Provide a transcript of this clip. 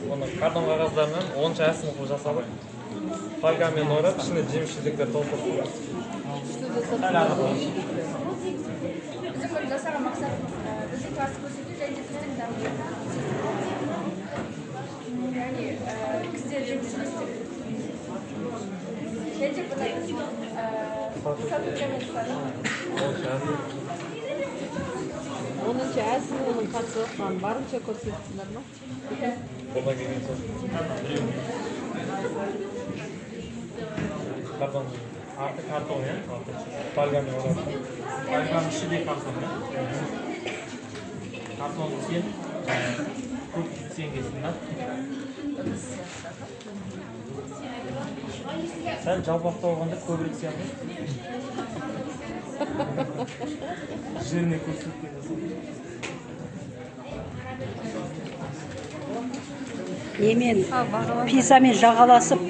Оны картон қағаздарынан 10 әсін қылып жасалып, фольгамен орап, ішіне жеміс-жидектер толтырып қойған. Bizim bunu жасаған мақсатымыз біздің класс көрсету және біздің дамуымыз. Яғни біздер жұмысымыз және бұны сатумен сатып. Онынчы әсін, оның қатысылған барынша көрсетсіздер ма? Қолдан келген соң. Картон, арты картон, я? Фольгамен орап. Фольганың ішінде картон, я? Картон сен, көп сен келсін, да? Сәл жалпақта болғанда көбірек сияқты. Жеріне көрсеткен жасалды. Емен писамен жағаласып